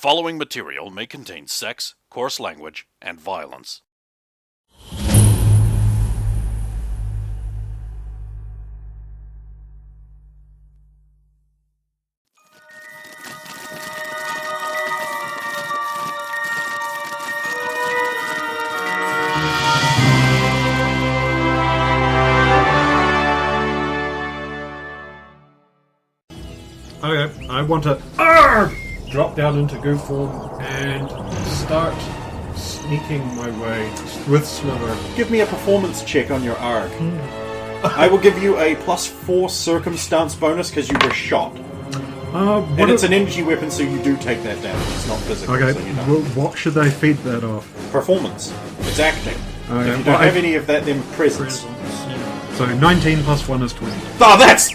following material may contain sex, coarse language, and violence. Okay, I want to drop down into goo form and start sneaking my way with Slither. Give me a performance check on your arc. I will give you a +4 circumstance bonus because you were shot. And it's an energy weapon, so you do take that damage. It's not physical. Okay, so you don't. what should I feed that off? Performance. It's acting. Okay, If you don't have any of that, then presence. So 19 plus 1 is 20. Oh, that's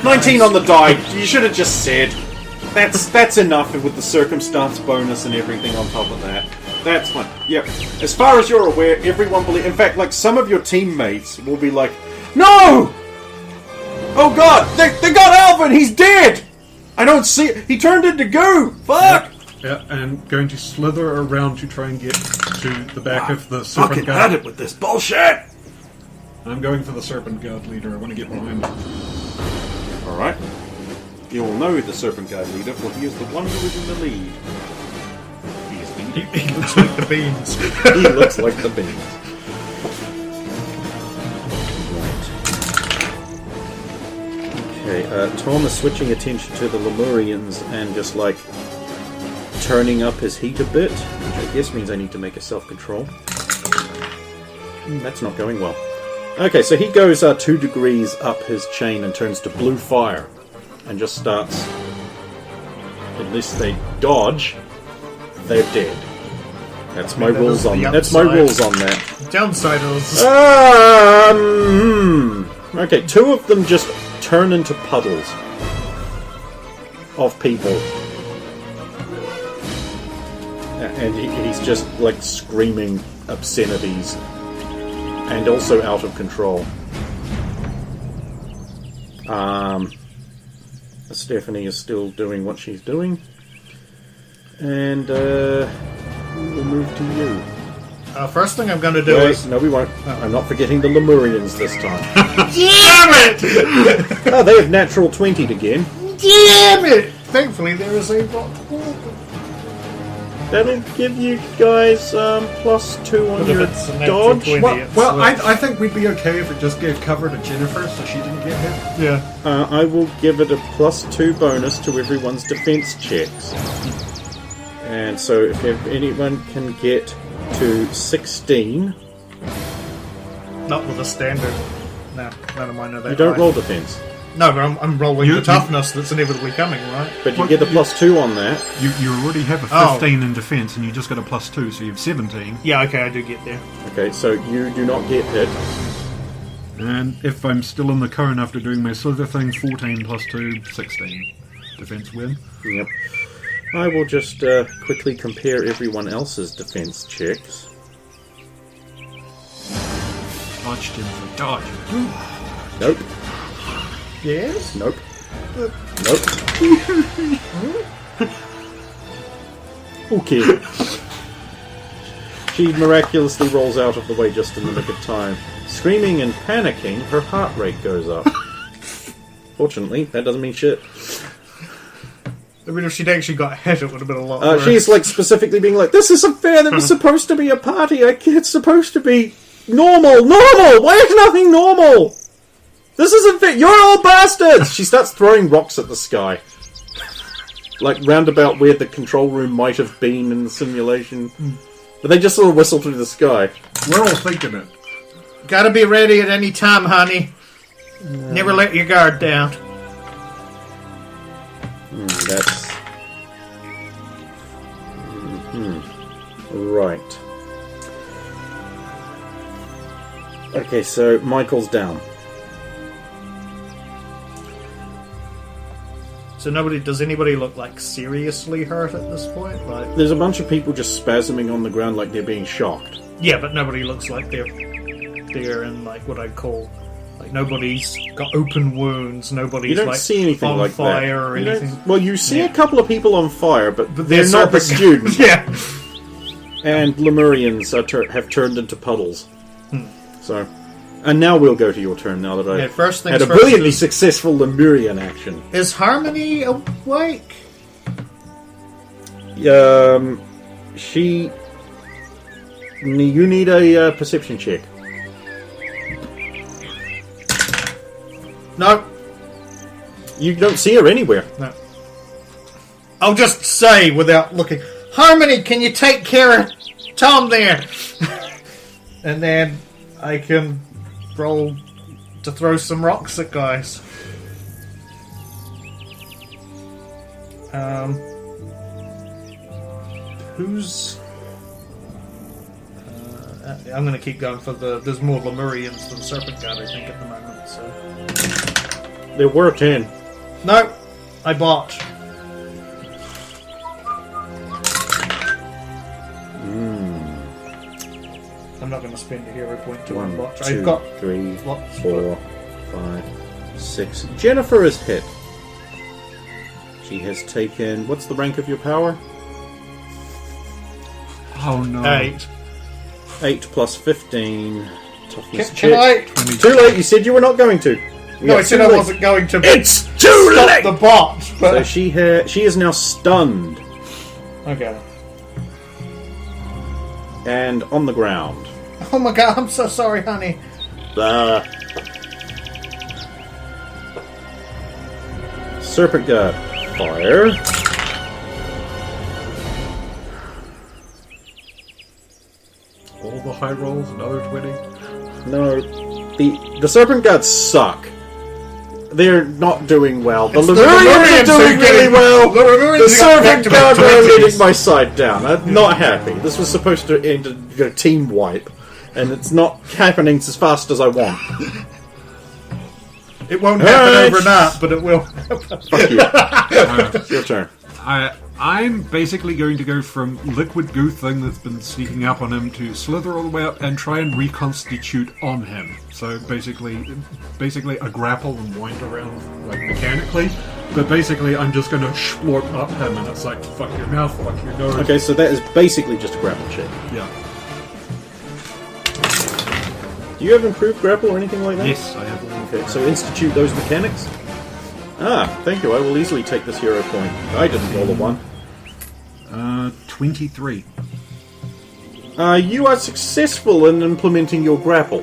19 on the die. You should have just said. That's enough with the circumstance bonus and everything on top of that. That's fine. Yep. As far as you're aware, everyone believes. In fact, like some of your teammates will be like, "No! Oh God, they got Alvin. He's dead. I don't see. He turned into goo. Fuck." Yeah, and going to slither around to try and get to the back of the serpent Fucking guard. at it with this bullshit. I'm going for the serpent guard leader. I want to get behind him. All right. You all know the serpent guard leader, for he is the one who is in the lead. He looks like the beans. He looks like the beans. Right. Okay, Tom is switching attention to the Lemurians and just like turning up his heat a bit, which I guess means I need to make a self-control. That's not going well. Okay, so he goes 2 degrees up his chain and turns to blue fire. And just starts. Unless they dodge, they're dead. That's my rules on. That's my rules on that. Downside is. Okay, 2 of them just turn into puddles of people, and he's just like screaming obscenities, and also out of control. Stephanie is still doing what she's doing. And we'll move to you. First thing I'm going to do is... No, we won't. I'm not forgetting the Lemurians this time. Damn it! Oh, they have natural 20 again. Damn it! Thankfully there is a rock. That'll give you guys +2 on your dodge. 20, Well, I think we'd be okay if it just gave cover to Jennifer so she didn't get hit. Yeah. I will give it a +2 bonus to everyone's defense checks. And so if anyone can get to 16... Not with a standard. No, none of mine are that You don't high. roll defense. No, but I'm rolling the toughness that's inevitably coming, right? But you get a +2 on that. You already have a 15 in defense and you just got a +2, so you have 17. Yeah, okay, I do get there. Okay, so you do not get hit. And if I'm still in the cone after doing my slither thing, 14 plus 2, 16. Defense win. Yep. I will just quickly compare everyone else's defense checks. Dodge, Jennifer, dodge. Nope. Yes? Nope. Nope. Okay. She miraculously rolls out of the way just in the nick of time. Screaming and panicking, her heart rate goes up. Fortunately, that doesn't mean shit. I mean, if she'd actually got hit, it would have been a lot worse. She's like specifically being like, "This isn't fair. There was supposed to be a party. It's supposed to be normal. Normal. Why is nothing normal? This isn't fair. You're all bastards." She starts throwing rocks at the sky, like roundabout where the control room might have been in the simulation. But they just sort of whistle through the sky. We're all thinking it. Gotta be ready at any time, honey. Never let your guard down. That's... Right. Okay, so Michael's down. So does anybody look like seriously hurt at this point? Like, There's a bunch of people just spasming on the ground like they're being shocked. yeah, but nobody looks like they're in like what I'd call like Like, nobody's got open wounds, nobody's You don't like see anything on like fire that. or You don't- anything. Well, you see Yeah. a couple of people on fire, but they're There's not the serpent- students. Yeah. And Lemurians have turned into puddles. So, and now we'll go to your turn. Now that I Yeah, first things had a first brilliantly is- successful Lemurian action. Is Harmony awake? You need a perception check. No. You don't see her anywhere. No. I'll just say without looking, Harmony, can you take care of Tom there? And then I can roll to throw some rocks at guys. Who's... I'm going to keep going for the... There's more Lemurians than Serpent God, I think, at the moment, so... There were 10. No! I bought. I'm not going to spend a hero point to 1, unbotch. 2, I've got 3, lots, 4, 5, 6. Jennifer is hit. She has taken... What's the rank of your power? Oh no. 8. 8 plus 15. Toughness Can check. I... Too late, you said you were not going to. No, I said too I late. wasn't going to It's too stop late! the bot. So But... she is now stunned Okay. and on the ground. Oh my god, I'm so sorry, honey. Serpent God. Fire. All the high rolls, another 20. No. The Serpent Gods suck. They're not doing well. The Lemurians are doing really well. The Serpent Gods are leading my side down. I'm not happy. This was supposed to end a team wipe, and it's not happening as fast as I want. It won't happen Hey! overnight, but it will. Fuck you. It's your turn. I'm basically going to go from liquid goo thing that's been sneaking up on him to slither all the way up and try and reconstitute on him. So basically a grapple and wind around like mechanically. But basically I'm just going to splorp up him and it's like fuck your mouth, fuck your nose. Okay, so that is basically just a grapple check. Yeah. Do you have improved grapple or anything like that? Yes, I have all. Okay, so institute those mechanics. Ah, thank you. I will easily take this hero point. I didn't roll a 1. 23. You are successful in implementing your grapple.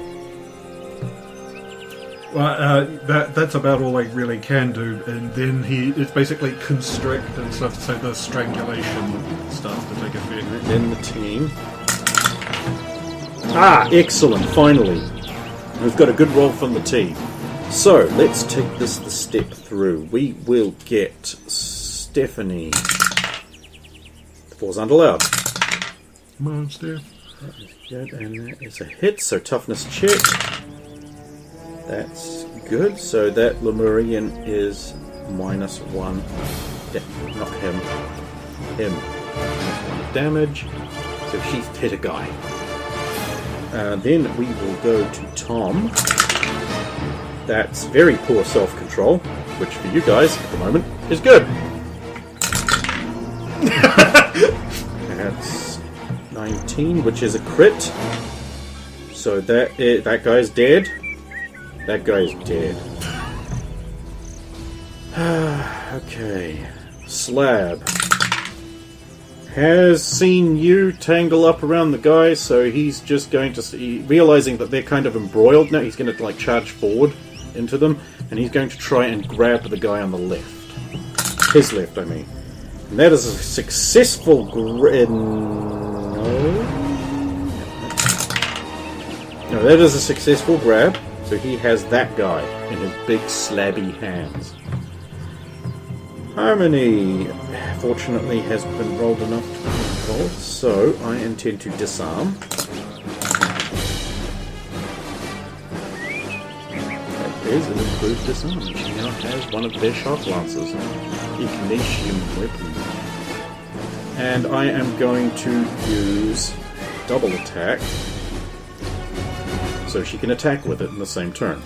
Well, that's about all I really can do, and then it's basically constrict and stuff, so the strangulation starts to take effect. Then the team. Ah, excellent, finally. We've got a good roll from the team. So, let's take this the step through. We will get Stephanie. 4's allowed. Come on, Steph. Good, and that is a hit, so toughness check. That's good, so that Lemurian is -1. Yeah, not him. Him. -1 damage. So she's hit a guy. Then we will go to Tom. That's very poor self-control, which for you guys at the moment is good. That's 19, which is a crit. So that guy's dead. That guy's dead. Okay. Slab has seen you tangle up around the guy, so he's just going to realizing that they're kind of embroiled now. He's going to like charge forward into them, and he's going to try and grab the guy on the left. His left, I mean. And that is a successful No, that is a successful grab. So he has that guy in his big slabby hands. Harmony, fortunately, has been rolled enough to be involved, so I intend to disarm. That is an improved disarm. She now has one of their shock lances, Ignatium weapon. And I am going to use double attack, so she can attack with it in the same turn.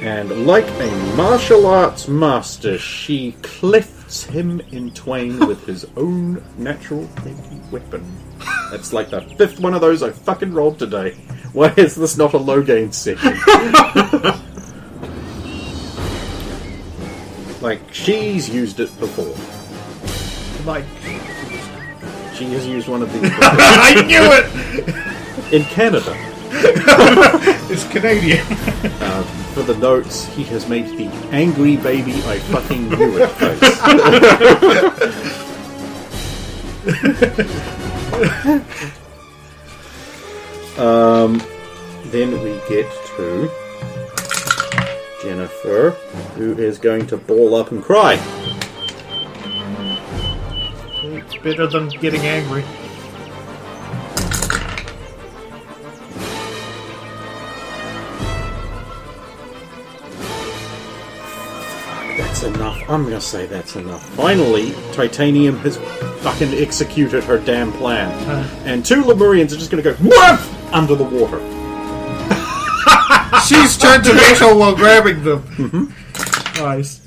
And like a martial arts master, she clefts him in twain with his own natural deadly weapon. That's like the 5th one of those I fucking rolled today. Why is this not a low gain second? Like, she's used it before. Like, she has used one of these before. I knew it! In Canada. It's Canadian. For the notes, he has made the angry baby I fucking knew it face. Then we get to Jennifer, who is going to ball up and cry. It's better than getting angry. That's enough. I'm gonna say that's enough. Finally, Titanium has fucking executed her damn plan. And 2 Lemurians are just gonna go woof under the water. She's turned to metal while grabbing them. Mm-hmm. Nice.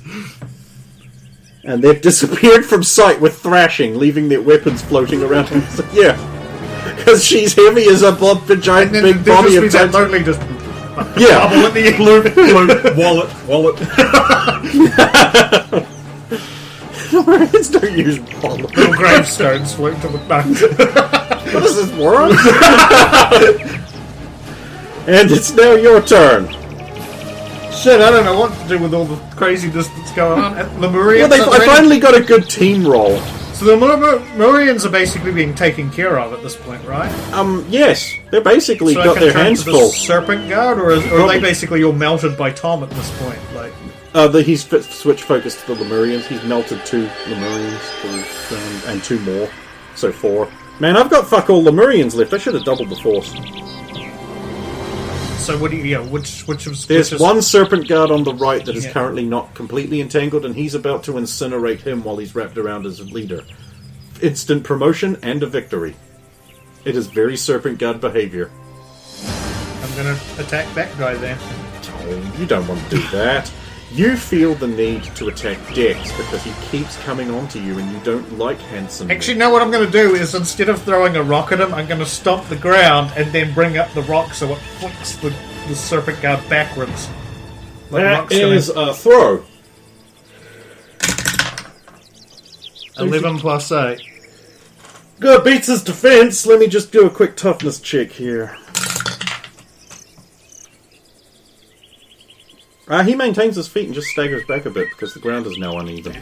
And they've disappeared from sight with thrashing, leaving their weapons floating around him. So, yeah. Because she's heavy as a giant big body of that lonely just yeah. bubble at the end. Wallet. Lemurians don't use wallet. Little gravestones float to the back. What is this, world? And it's now your turn. Shit, I don't know what to do with all the craziness that's going on. Lemurians. Well, I finally got a good team roll. So the Lemurians are basically being taken care of at this point, right? Yes. They're basically so got their hands full. Serpent Guard, or are they basically all melted by Tom at this point? Like, he's switched focus to the Lemurians. He's melted 2 Lemurians and 2 more. So 4. Man, I've got fuck all Lemurians left. I should have doubled the force. So what do you? Yeah, which There's one Serpent Guard on the right that is currently not completely entangled, and he's about to incinerate him while he's wrapped around as leader. Instant promotion and a victory. It is very Serpent Guard behavior. I'm gonna attack that guy then. Oh, you don't want to do that. You feel the need to attack Dex because he keeps coming onto you and you don't like handsome. Actually, no, what I'm going to do is instead of throwing a rock at him, I'm going to stomp the ground and then bring up the rock so it flicks the Serpent Guard backwards. Like that is a throw. 11 plus 8. Good, beats his defense. Let me just do a quick toughness check here. He maintains his feet and just staggers back a bit because the ground is now uneven.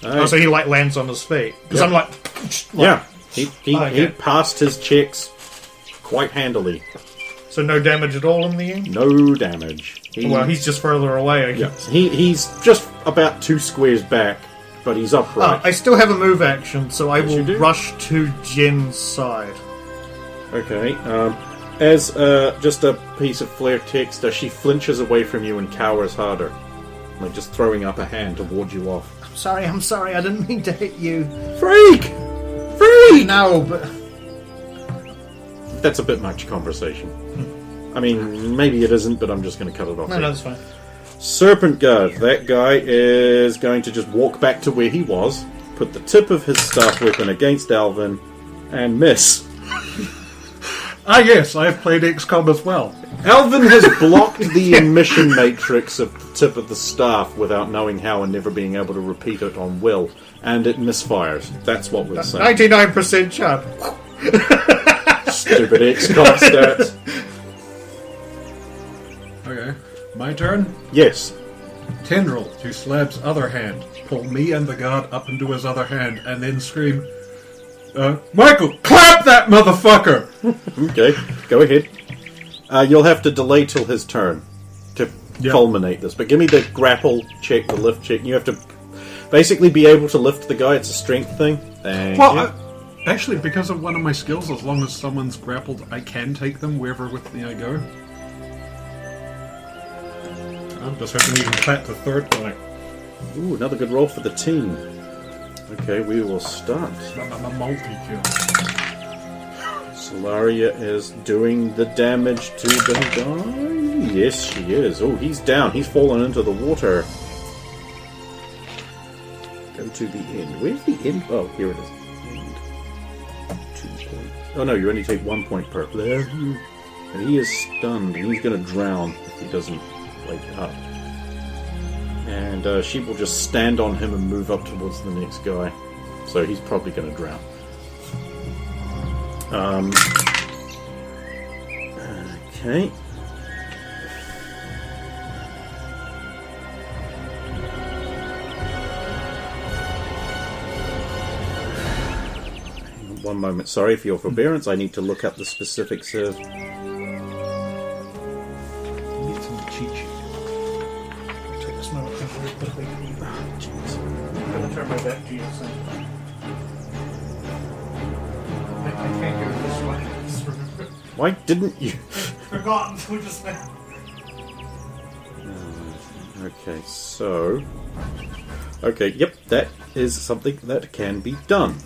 Oh, so he lands on his feet. Because I'm like yeah, he passed his checks quite handily. So no damage at all in the end? No damage. Well, he's just further away, I guess. Yeah. He's just about 2 squares back, but he's upright. I still have a move action, so I will rush to Jen's side. Okay, as just a piece of flare text, she flinches away from you and cowers harder. Like just throwing up a hand to ward you off. I'm sorry, I didn't mean to hit you. Freak! No, but... That's a bit much conversation. I mean, maybe it isn't, but I'm just going to cut it off. No, that's fine. Serpent Guard. That guy is going to just walk back to where he was, put the tip of his staff weapon against Alvin, and miss. Ah, yes, I have played XCOM as well. Alvin has blocked the emission matrix of the tip of the staff without knowing how and never being able to repeat it on will, and it misfires. That's what we're saying. 99% chance. Stupid XCOM stats. Okay, my turn? Yes. Tendril to Slab's other hand. Pull me and the guard up into his other hand, and then scream, Michael, clap that motherfucker! Okay, go ahead. You'll have to delay till his turn to culminate this. But give me the grapple check, the lift check. You have to basically be able to lift the guy. It's a strength thing. Actually, because of one of my skills, as long as someone's grappled, I can take them wherever with me I go. I'm just hoping you can clap the third guy. Ooh, another good roll for the team. Okay, we will start. I'm a multi-kill. Solaria is doing the damage to the guy. Yes, she is. Oh, he's down. He's fallen into the water. Go to the end. Where's the end? Oh, here it is. End. 2 points. Oh no, you only take 1 point per player. And he is stunned, and he's going to drown if he doesn't wake up. And she will just stand on him and move up towards the next guy. So he's probably going to drown. Okay. One moment, sorry for your forbearance. I need to look up the specifics of. Get some cheat sheet. Take this moment very quickly. I'm going to turn my back to you soon. I can't go this way. Why didn't you? Forgotten until just now. Okay, so. Okay, yep, that is something that can be done.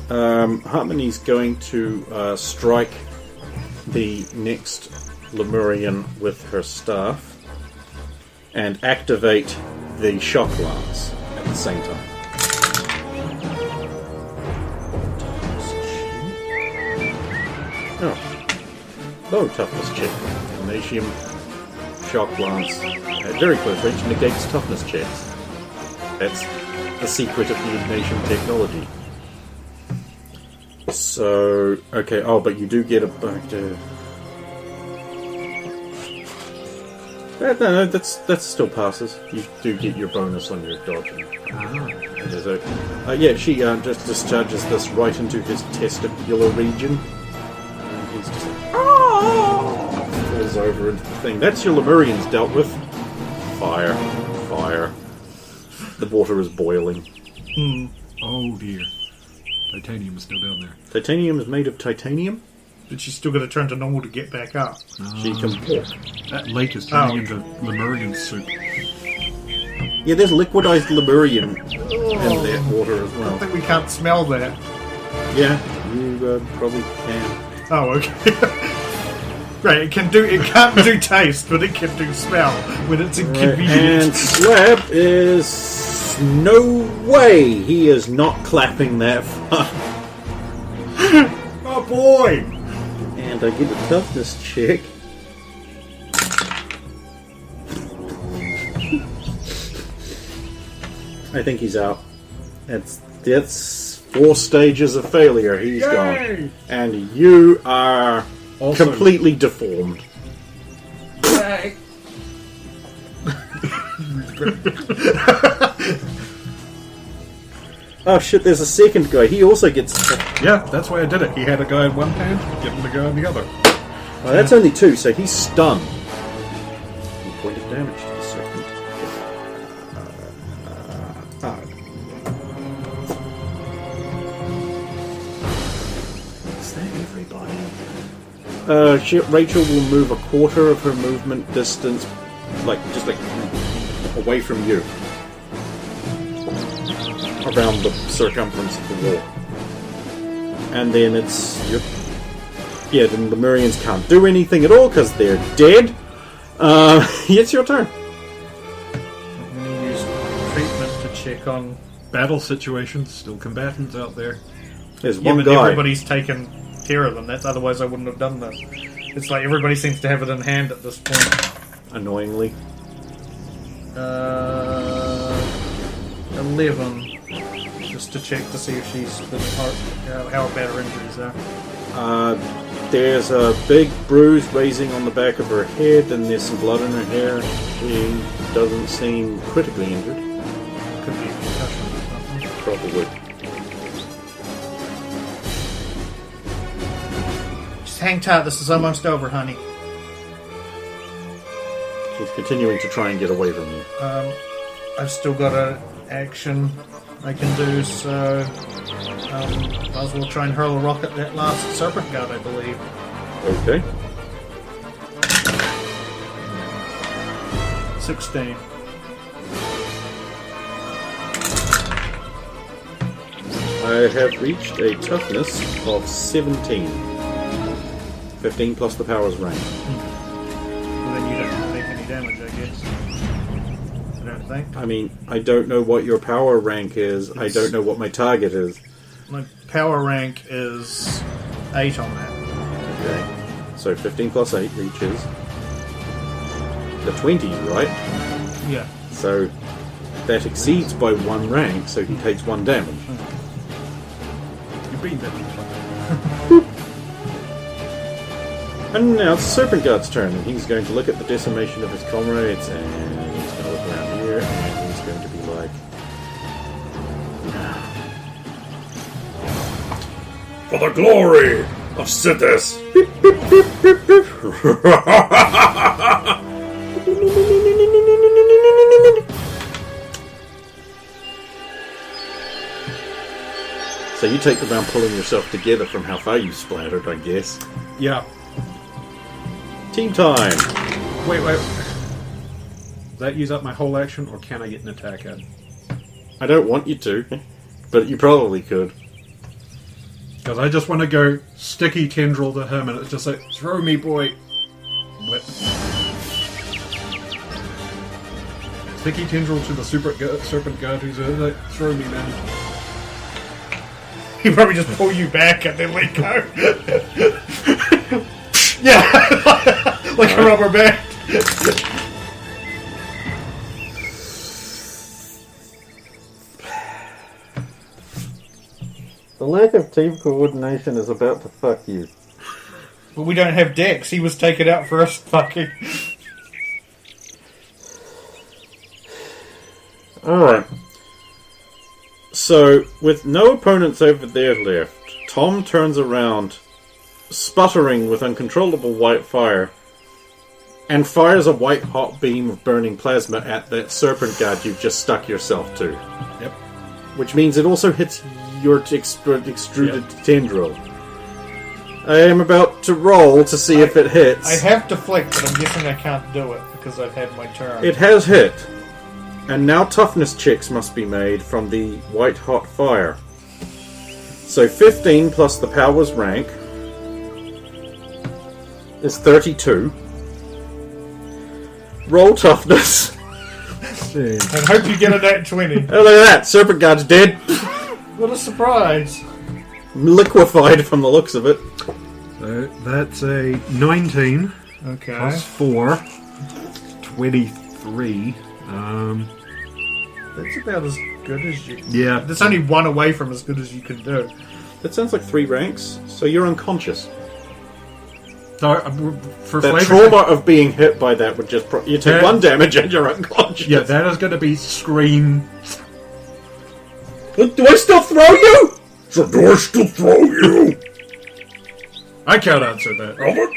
Harmony's going to strike the next Lemurian with her staff and activate the shock lance at the same time. Oh, toughness check. Magnesium shock lance at very close range negates toughness checks. That's the secret of the Ignatium technology. So, okay, oh, but you do get a back to... No, that still passes. You do get your bonus on your dodging. Yeah, she just discharges this right into his testicular region. And he's just like, falls over into the thing. That's your Lemurians dealt with. Fire. The water is boiling. Oh dear. Titanium is still down there. Titanium is made of titanium? But she's still got to turn to normal to get back up. She can walk. That lake is turning into Lemurian soup. Yeah, there's liquidized Lemurian in that water as I well. think we can't smell that. Yeah, you probably can. Oh, okay. Right, it can't do taste, but it can do smell when it's inconvenient. And Slab is no way he is not clapping that far. Oh boy! And I get a toughness check. I think he's out. That's 4 stages of failure. He's gone. And you are Also, completely deformed. Yay! Oh shit, there's a second guy. He also gets... yeah, that's why I did it. He had a guy in one hand, give him the guy in the other. Oh, that's only 2, so he's stunned. 1 point of damage to the serpent. Is that everybody? Rachel will move a quarter of her movement distance, just away from you. Around the circumference of the wall. And then it's... Yeah, the Lemurians can't do anything at all because they're dead. It's your turn. I'm going to use treatment to check on... Battle situations, still combatants out there. There's Yeah, one but guy. everybody's taken care of them. Otherwise I wouldn't have done this. It's like everybody seems to have it in hand at this point. Annoyingly. 11. Just to check to see if she's how bad her injuries are. There's a big bruise raising on the back of her head, and there's some blood in her hair. She doesn't seem critically injured. Could be a concussion or something. Probably. Just hang tight, this is almost over, honey. She's continuing to try and get away from you. I've still got an action I can do, so might as well try and hurl a rock at that last serpent guard, I believe. Okay. 16. I have reached a toughness of 17. 15 plus the power's rank. Well, then you don't take any damage, I guess. I don't think. I mean, I don't know what your power rank is. I don't know what my target is. My power rank is 8 on that. Okay. So 15 plus 8 reaches the 20, right? Yeah. So that exceeds by 1 rank, so he takes 1 damage. You beat that. And now it's Serpent Guard's turn, and he's going to look at the decimation of his comrades, and he's going to look around here, and he's going to be like... For the glory of Sithis! So you take the round pulling yourself together from how far you splattered, I guess. Yeah. Team time! Wait. Does that use up my whole action, or can I get an attack in? I don't want you to, but you probably could. Because I just want to go sticky tendril to him, and it's just like, throw me, boy. Whip. Sticky tendril to the serpent guard who's like, throw me, man. He probably just pull you back and then let go. Yeah, like a rubber band. The lack of team coordination is about to fuck you. But we don't have Dex. He was taken out for us fucking. Alright. So, with no opponents over there left, Tom turns around, sputtering with uncontrollable white fire, and fires a white hot beam of burning plasma at that serpent guard you've just stuck yourself to. Yep. Which means it also hits your extruded tendril. I am about to roll to see if it hits. I have deflect, but I'm guessing I can't do it because I've had my turn. It has hit. And now toughness checks must be made from the white hot fire. So 15 plus the power's rank is 32. Roll toughness. And hope you get a nat 20. Oh, look at that! Serpent Guard's dead. What a surprise. Liquefied from the looks of it. So that's a 19 Okay. plus 4. 23. That's about as good as you... Yeah. That's only one away from as good as you can do. That sounds like 3 ranks, so you're unconscious. So, for The flavor, trauma of being hit by that would just... you take That- 1 damage and you're unconscious. yeah, that is going to be scream. Do I still throw you? So do I still throw you? I can't answer that. Robert?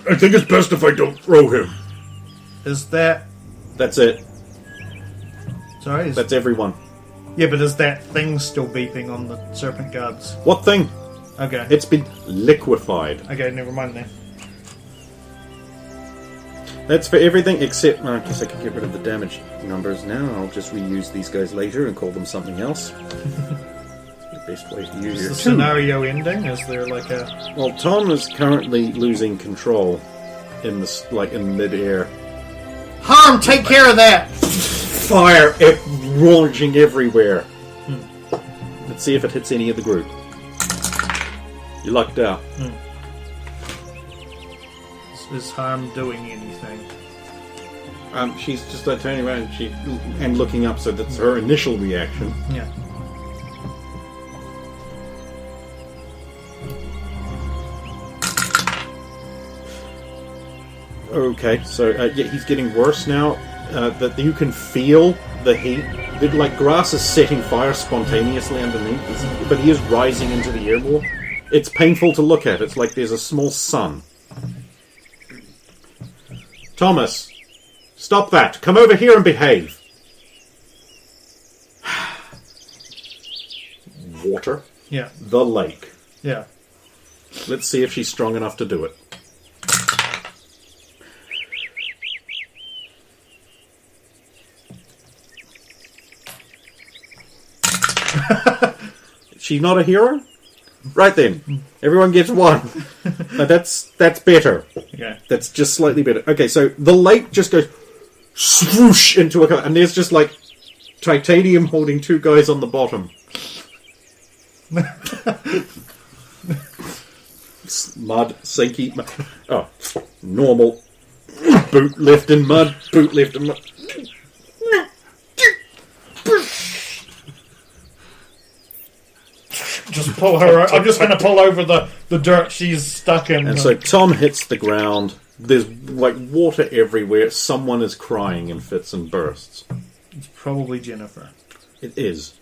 I think it's best if I don't throw him. Is that... That's it. Sorry? That's everyone. Yeah, but is that thing still beeping on the serpent guards? What thing? Okay. It's been liquefied. Okay, never mind then. That's for everything except... I guess I could get rid of the damage numbers now. I'll just reuse these guys later and call them something else. The best way to use Is your the scenario ending? Is there like a... Well, Tom is currently losing control in the in midair. Harm, take care of that! Fire launching everywhere. Let's see if it hits any of the group. You lucked out. Is Harm doing anything? She's just turning around and looking up, so that's her initial reaction. Yeah. Okay, so yeah, he's getting worse now. That you can feel the heat. Like grass is setting fire spontaneously underneath, but he is rising into the air more. It's painful to look at. It's like there's a small sun. Thomas, stop that. Come over here and behave. Water. Yeah. The lake. Yeah. Let's see if she's strong enough to do it. She's not a hero? Right then. Everyone gets 1. Now that's better. Okay. That's just slightly better. Okay, so the lake just goes swoosh into a... And there's just like titanium holding 2 guys on the bottom. Mud, sinky... Oh, normal. Boot left in mud, boot left in mud. Just pull her. I'm just going to pull over the dirt she's stuck in. And so Tom hits the ground. There's like water everywhere. Someone is crying in fits and bursts. It's probably Jennifer. It is.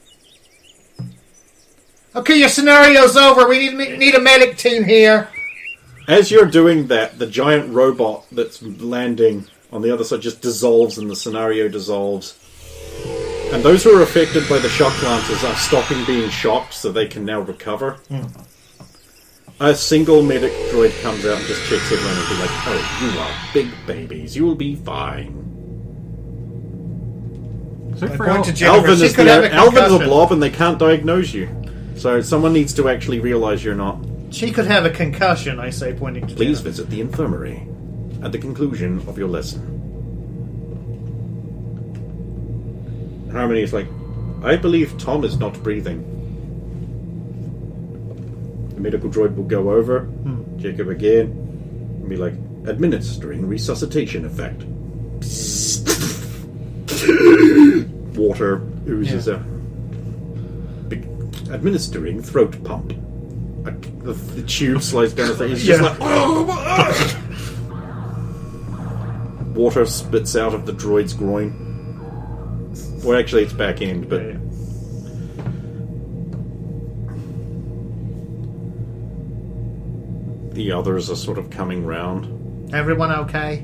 Okay, your scenario's over. We need a medic team here. As you're doing that, the giant robot that's landing on the other side just dissolves and the scenario dissolves. And those who are affected by the shock lances are stopping being shocked so they can now recover. A single medic droid comes out and just checks everyone and be like, oh, you are big babies. You will be fine. So for Point to Al- Jennifer. Alvin She is could have there. a Alvin's a concussion. blob and they can't diagnose you. So someone needs to actually realise you're not. She could have a concussion, I say, pointing to Please Jennifer. visit the infirmary at the conclusion of your lesson. Harmony is like, I believe Tom is not breathing. The medical droid will go over, check him again, and be like, administering resuscitation effect. Water oozes out. Administering throat pump. The tube slides down the thing. He's just like, water spits out of the droid's groin. Well, actually, it's back end, but the others are sort of coming round. Everyone okay?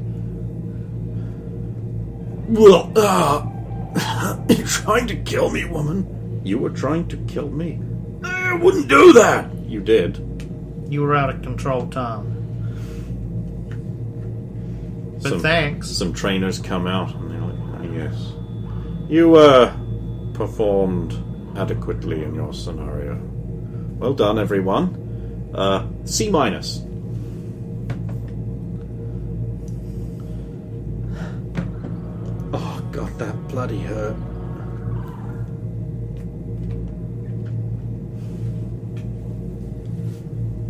Well, you're trying to kill me, woman. You were trying to kill me. I wouldn't do that. You did. You were out of control, Tom. But thanks. Some trainers come out and they're like, oh, yes. You, performed adequately in your scenario. Well done, everyone. C-. Oh, God, that bloody hurt.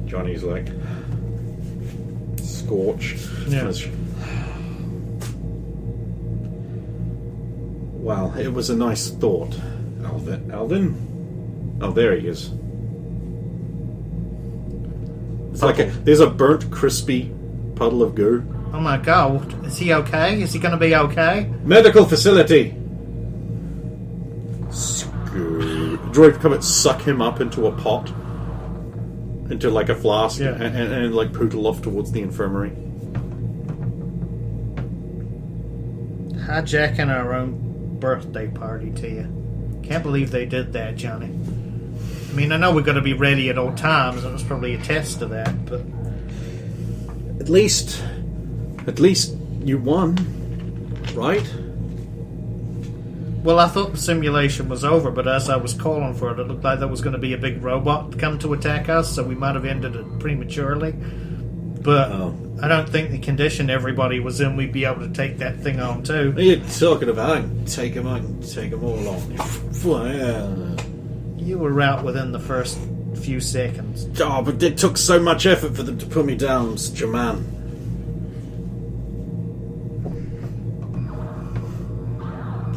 Johnny's like scorched. Yeah. Well, it was a nice thought, Alvin. Alvin? Oh, there he is. It's like there's a burnt, crispy puddle of goo. Oh my god, is he okay? Is he going to be okay? Medical facility! Screw. Droid come and suck him up into a pot. Into like a flask. Yeah. And like poodle off towards the infirmary. Hijacking our own birthday party to you. Can't believe they did that, Johnny. I mean, I know we've got to be ready at all times, and it was probably a test of that, but... At least you won, right? Well, I thought the simulation was over, but as I was calling for it, it looked like there was going to be a big robot come to attack us, so we might have ended it prematurely. But I don't think the condition everybody was in, we'd be able to take that thing on, too. What are you talking about? I can take them all on. You were out within the first few seconds. Oh, but it took so much effort for them to put me down. I'm such a man.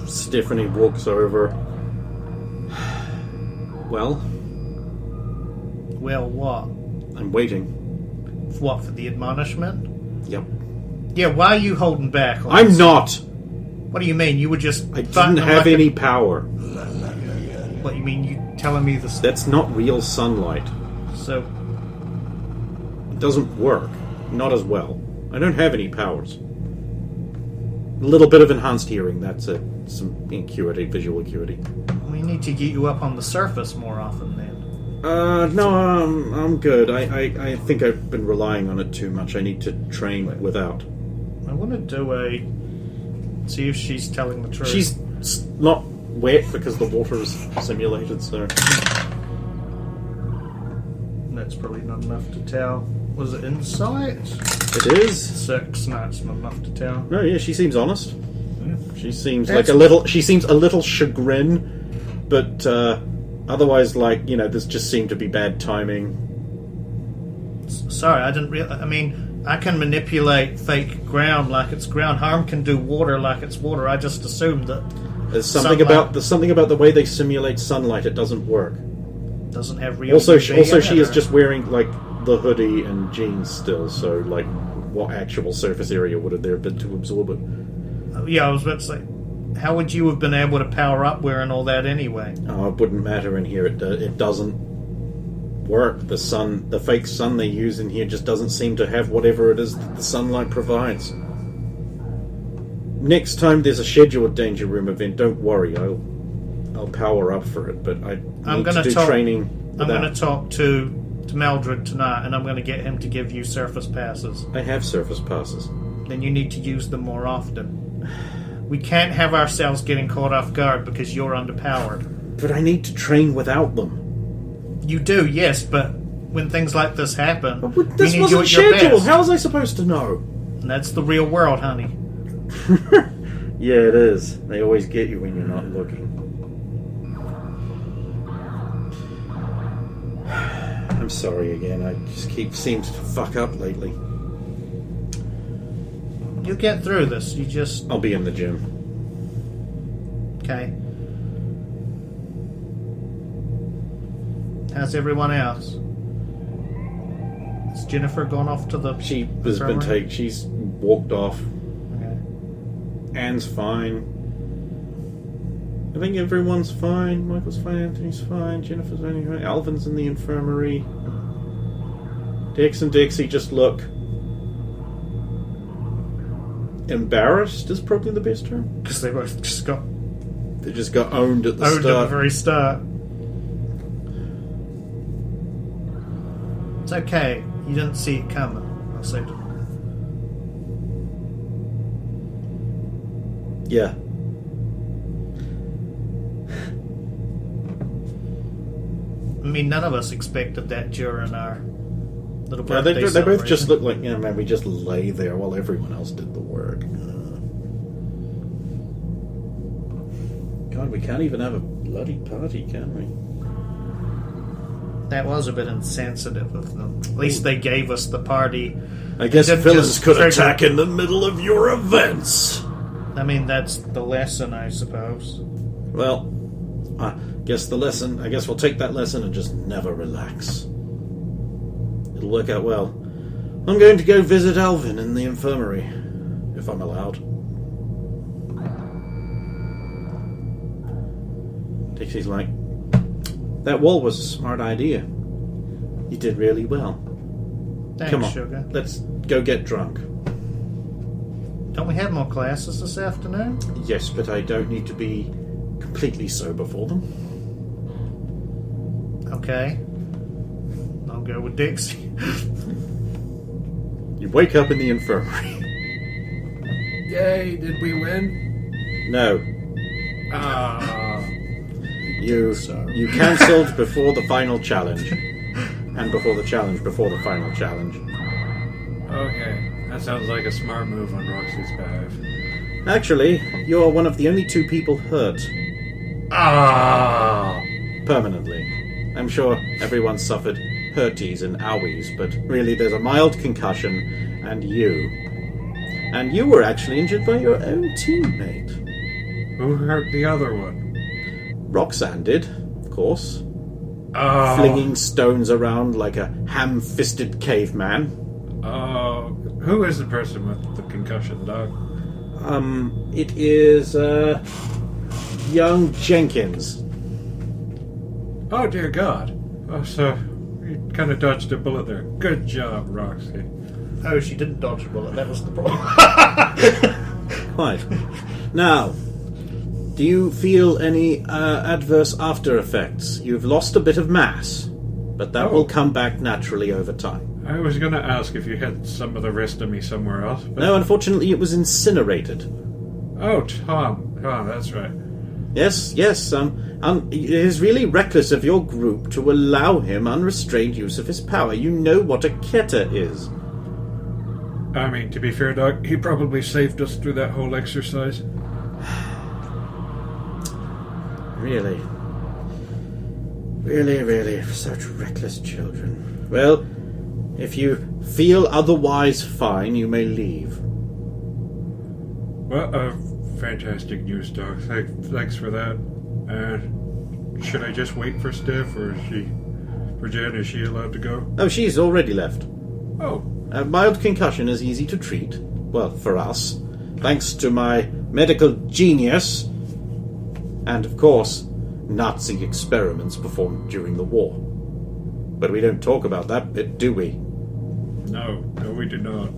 Stephanie walks over. Well? Well, what? I'm waiting. What, for the admonishment? Yep. Yeah, why are you holding back? on I'm this? not! What do you mean? You were just... I didn't have any power. What, you mean you telling me this... That's not real sunlight. So, It doesn't work. Not as well. I don't have any powers. A little bit of enhanced hearing, that's it. Some acuity, visual acuity. we need to get you up on the surface more often then. No, I'm good. I think I've been relying on it too much. I need to train without. I want to do a... See if she's telling the truth. She's not wet because the water is simulated, so... that's probably not enough to tell. Was it insight? It is. 6. No, it's not enough to tell. No, yeah, she seems honest. She seems That's- like a little. She seems a little chagrin, but otherwise, like, you know, this just seemed to be bad timing. Sorry, I didn't realize. I mean, I can manipulate fake ground like it's ground. Harm can do water like it's water. I just assumed that There's something about the way they simulate sunlight. It doesn't work. doesn't have real. Also, UV in she it, is or- just wearing like the hoodie and jeans still. So, like, what actual surface area would have there been to absorb it? Yeah, I was about to say, how would you have been able to power up wearing all that anyway? Oh, it wouldn't matter in here. It doesn't work. The fake sun they use in here just doesn't seem to have whatever it is that the sunlight provides. Next time there's a scheduled danger room event, don't worry. I'll power up for it. But I'm need going to do talk. training. I'm without- going to talk to Maldred tonight, and I'm going to get him to give you surface passes. I have surface passes. Then you need to use them more often. We can't have ourselves getting caught off guard because you're underpowered. But I need to train without them. You do, yes, but when things like this happen, But this we need you wasn't at your scheduled. best. How was I supposed to know? And that's the real world, honey. Yeah, it is. They always get you when you're not looking. I'm sorry again. I just seem to fuck up lately. You'll get through this. You just... I'll be in the gym. Okay. How's everyone else? Has Jennifer gone off to the... infirmary? She's walked off. Okay. Anne's fine. I think everyone's fine. Michael's fine. Anthony's fine. Jennifer's fine. Alvin's in the infirmary. Dex and Dixie just look embarrassed is probably the best term. Because they both just got They just got owned at the owned at the start. very start. It's okay. You didn't see it coming. I'll say to them. Yeah. I mean, none of us expected that during our little Yeah, birthday they both just celebration. look like, you know, man, we just lay there while everyone else did the work. God, we can't even have a bloody party, can we? That was a bit insensitive of them. At least they gave us the party. I guess Didn't villains just could trigger- attack in the middle of your events. I mean, that's the lesson, I suppose. Well, I guess we'll take that lesson and just never relax. It'll work out well. I'm going to go visit Alvin in the infirmary, if I'm allowed. Dixie's like, that wall was a smart idea. You did really well. Thanks, Come on, sugar. let's go get drunk. Don't we have more classes this afternoon? Yes, but I don't need to be completely sober for them. Okay. I'll go with Dixie. You wake up in the infirmary. Yay, did we win? No. Ah. You cancelled before the final challenge. And before the challenge, before the final challenge. Okay, that sounds like a smart move on Roxy's behalf. Actually, you're one of the only 2 people hurt. Ah. Permanently. I'm sure everyone suffered hurties and owies, but really there's a mild concussion, and you. And you were actually injured by your own teammate. Who hurt the other one? Roxanne did, of course. Oh. Flinging stones around like a ham-fisted caveman. Oh. Who is the person with the concussion, Doug? It is, young Jenkins. Oh, dear God. Oh, so you kind of dodged a bullet there. Good job, Roxy. Oh, she didn't dodge a bullet. That was the problem. Quite. Now, do you feel any adverse after effects? You've lost a bit of mass, but that will come back naturally over time. I was going to ask if you had some of the rest of me somewhere else. But... No, unfortunately, it was incinerated. Oh, Tom. Oh, that's right. Yes, it is really reckless of your group to allow him unrestrained use of his power. You know what a Keta is. I mean, to be fair, Doc, he probably saved us through that whole exercise. Really? Really, such reckless children. Well, if you feel otherwise fine, you may leave. Well, fantastic news, Doc. Thanks for that. Should I just wait for Steph, or for Jen, is she allowed to go? Oh, she's already left. Oh. A mild concussion is easy to treat. Well, for us. Thanks to my medical genius. And, of course, Nazi experiments performed during the war. But we don't talk about that bit, do we? No, we do not.